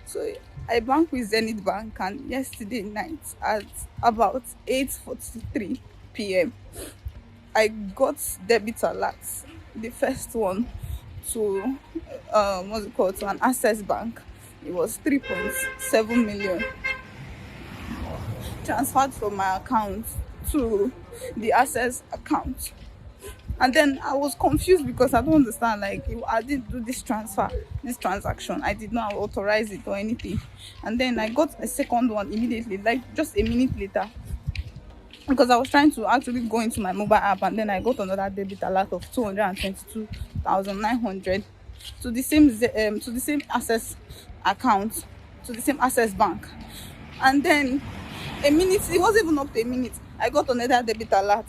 So I bank with Zenith Bank, and yesterday night at about 8:43 p.m. I got debit alerts. The first one to what's it called, to an access bank. It was 3.7 million transferred from my account to the access account. And then I was confused because I don't understand. Like, I didn't do this transfer, this transaction. I did not authorize it or anything. And then I got a second one immediately, like just a minute later, because I was trying to actually go into my mobile app, and then I got another debit alert of 222,900 to the same to the same access account, to the same access bank. And then a minute, it wasn't even up to a minute, I got another debit alert,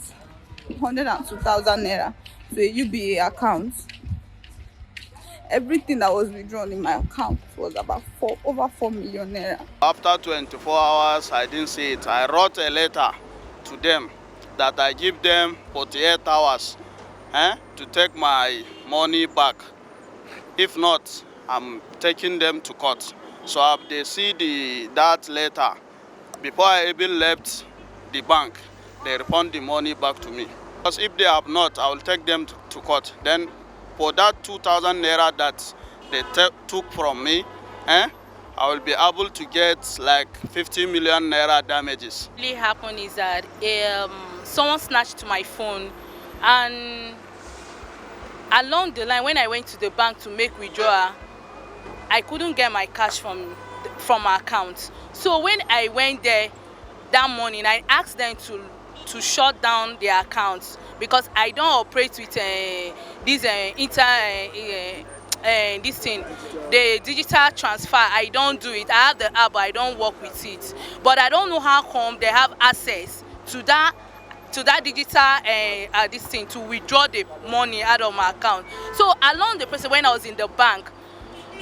102,000 naira to a UBA account. Everything that was withdrawn in my account was about over 4 million naira. After 24 hours, I didn't see it. I wrote a letter to them that I give them 48 hours to take my money back. If not, I'm taking them to court. So if they see that letter, before I even left the bank, they refund the money back to me. Because if they have not, I will take them to court. Then for that 2,000 naira that they took from me, I will be able to get like 50 million naira damages. What really happened is that someone snatched my phone, and along the line when I went to the bank to make withdrawal, I couldn't get my cash from my account. So when I went there that morning, I asked them to shut down their accounts, because I don't operate with this this thing, the digital transfer. I don't do it. I have the app, but I don't work with it. But I don't know how come they have access to that digital this thing to withdraw the money out of my account. So along the process, when I was in the bank,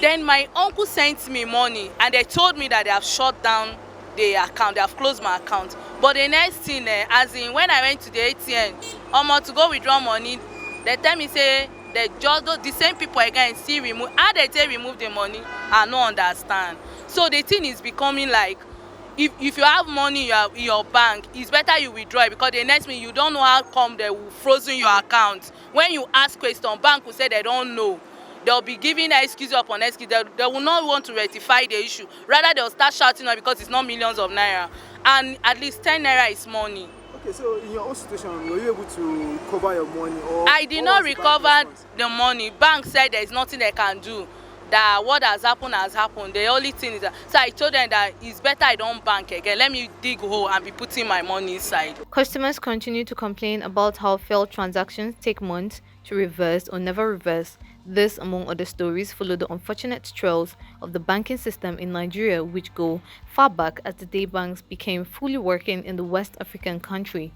then my uncle sent me money, and they told me that they have shut down the account, they have closed my account. But the next thing, as in when I went to the ATM, to go withdraw money, they tell me say they just the same people again still remove. How they say remove the money, I no understand. So the thing is becoming like, if you have money in your bank, it's better you withdraw it, because the next thing you don't know how come they will frozen your account. When you ask question, bank will say they don't know. They'll be giving excuse upon excuse. They will not want to rectify the issue. Rather, they'll start shouting out because it's not millions of naira. And at least 10 naira is money. Okay, so in your own situation, were you able to recover your money? Or I did not recover the money. Bank said there's nothing they can do. That what has happened has happened. The only thing is that, so I told them that it's better I don't bank again. Let me dig hole and be putting my money inside. Customers continue to complain about how failed transactions take months to reverse or never reverse. This, among other stories, follow the unfortunate trails of the banking system in Nigeria, which go far back as the day banks became fully working in the West African country.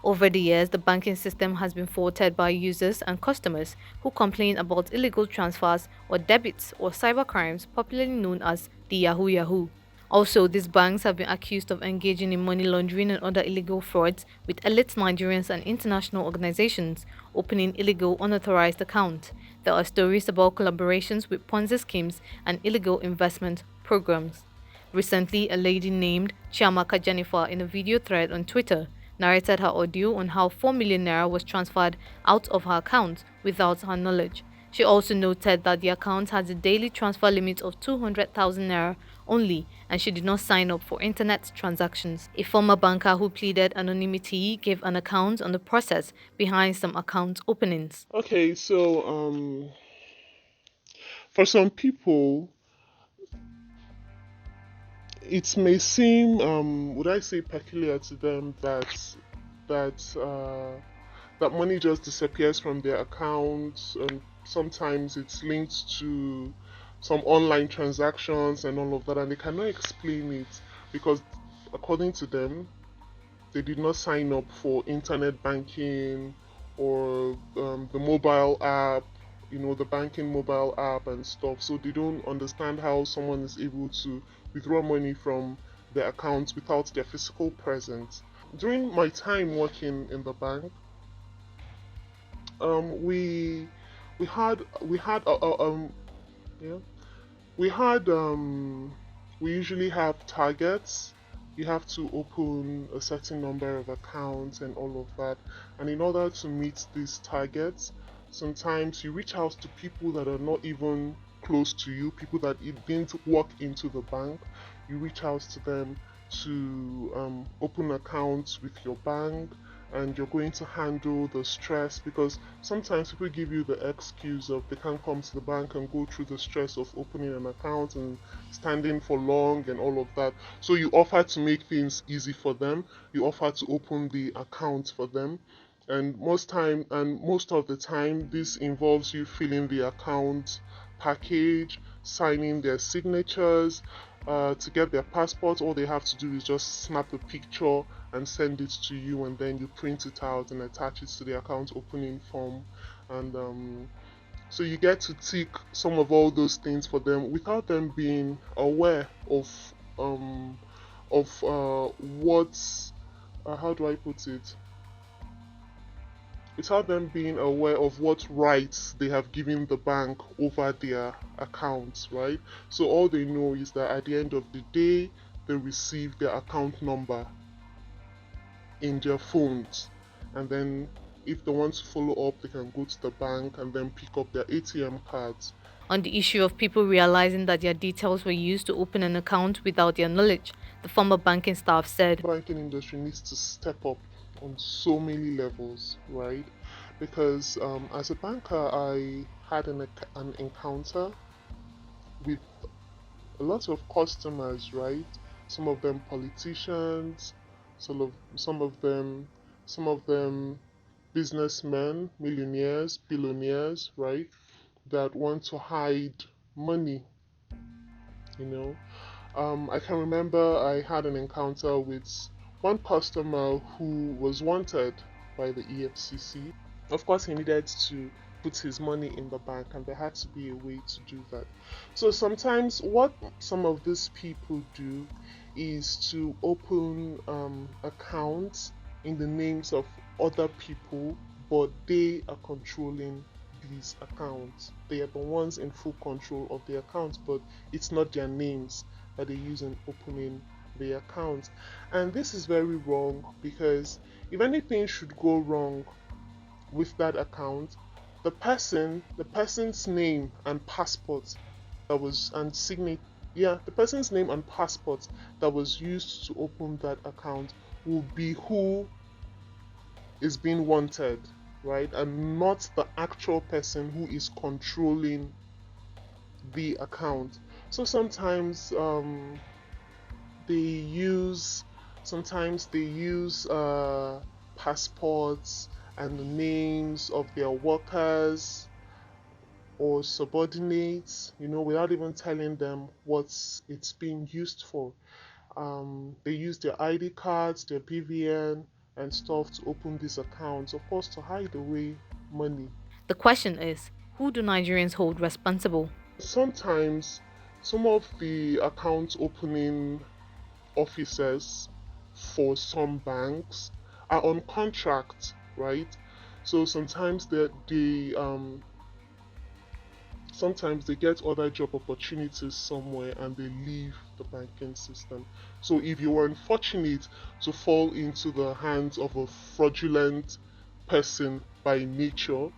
Over the years, the banking system has been faulted by users and customers who complain about illegal transfers or debits or cybercrimes, popularly known as the Yahoo Yahoo. Also, these banks have been accused of engaging in money laundering and other illegal frauds with elite Nigerians and international organizations opening illegal unauthorized accounts. There are stories about collaborations with Ponzi schemes and illegal investment programs. Recently, a lady named Chiamaka Jennifer, in a video thread on Twitter, narrated her audio on how 4 million naira was transferred out of her account without her knowledge. She also noted that the account has a daily transfer limit of 200,000 naira only, and she did not sign up for internet transactions. A former banker who pleaded anonymity gave an account on the process behind some account openings. Okay, so for some people, it may seem, would I say, peculiar to them that money just disappears from their accounts, and sometimes it's linked to some online transactions and all of that, and they cannot explain it because, according to them, they did not sign up for internet banking or the mobile app, the banking mobile app and stuff. So they don't understand how someone is able to withdraw money from their accounts without their physical presence. During my time working in the bank, we had We had we usually have targets. You have to open a certain number of accounts and all of that. And in order to meet these targets, sometimes you reach out to people that are not even close to you, people that didn't walk into the bank. You reach out to them to open accounts with your bank, and you're going to handle the stress, because sometimes people give you the excuse of they can't come to the bank and go through the stress of opening an account and standing for long and all of that. So you offer to make things easy for them. You offer to open the account for them. And most of the time this involves you filling the account package, signing their signatures. To get their passport, all they have to do is just snap a picture and send it to you, and then you print it out and attach it to the account opening form. And so you get to tick some of all those things for them without them being aware um of what how do I put it? Without them being aware of what rights they have given the bank over their accounts, right? So all they know is that at the end of the day, they receive their account number in their phones, and then if they want to follow up, they can go to the bank and then pick up their ATM cards. On the issue of people realizing that their details were used to open an account without their knowledge, the former banking staff said, Banking industry needs to step up on so many levels, right? Because as a banker, I had an encounter with a lot of customers, right? Some of them politicians, some of them businessmen, millionaires, billionaires, right? That want to hide money, you know. I can remember I had an encounter with one customer who was wanted by the EFCC. Of course, he needed to put his money in the bank, and there had to be a way to do that. So sometimes, what some of these people do is to open accounts in the names of other people, but they are controlling these accounts. They are the ones in full control of the accounts, but it's not their names that they use in opening the accounts. And this is very wrong, because if anything should go wrong with that account, the person's name and passport that was and signet yeah, the person's name and passport that was used to open that account will be who is being wanted, right? And not the actual person who is controlling the account. So they use sometimes they use passports and the names of their workers or subordinates, without even telling them what it's being used for. They use their ID cards, their BVN, and stuff to open these accounts, of course, to hide away money. the question is, who do Nigerians hold responsible? Sometimes some of the account opening officers for some banks are on contract, right? So sometimes they get other job opportunities somewhere and they leave the banking system. So if you were unfortunate to fall into the hands of a fraudulent person by nature,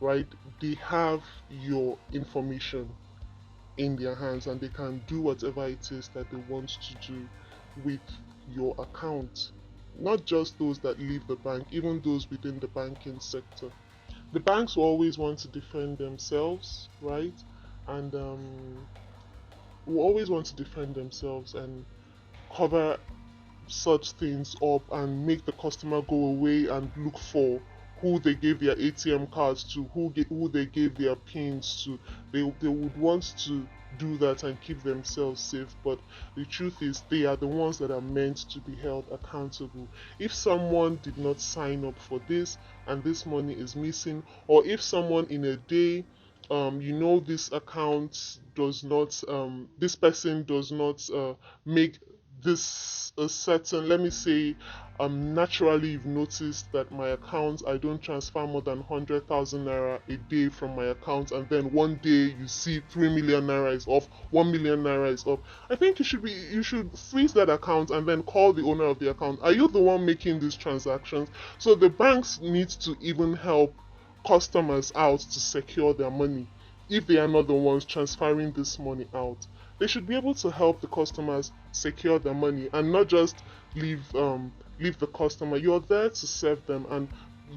right, they have your information in their hands and they can do whatever it is that they want to do with your account. Not just those that leave the bank, even those within the banking sector. The banks will always want to defend themselves, right? And will always want to defend themselves and cover such things up and make the customer go away and look for who they gave their ATM cards to, who they gave their pins to. They would want to do that and keep themselves safe, but the truth is they are the ones that are meant to be held accountable. If someone did not sign up for this and this money is missing, or if someone in a day this account does not this person does not make this a certain, let me say, naturally you've noticed that my account, I don't transfer more than 100,000 naira a day from my account, and then one day you see 3 million naira is off, 1 million naira is off. I think you should freeze that account and then call the owner of the account. Are you the one making these transactions? So the banks need to even help customers out to secure their money if they are not the ones transferring this money out. They should be able to help the customers secure their money and not just leave the customer. You're there to serve them, and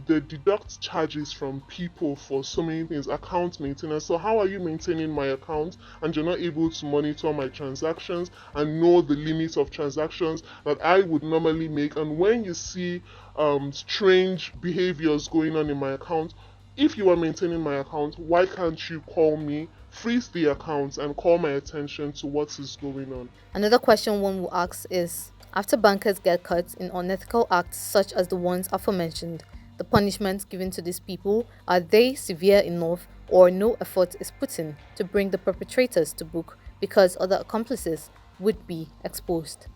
they deduct charges from people for so many things, account maintenance. So how are you maintaining my account and you're not able to monitor my transactions and know the limits of transactions that I would normally make? And when you see strange behaviors going on in my account, if you are maintaining my account, why can't you call me, freeze the account, and call my attention to what is going on? Another question one will ask is, after bankers get caught in unethical acts such as the ones aforementioned, the punishments given to these people, are they severe enough, or no effort is put in to bring the perpetrators to book because other accomplices would be exposed?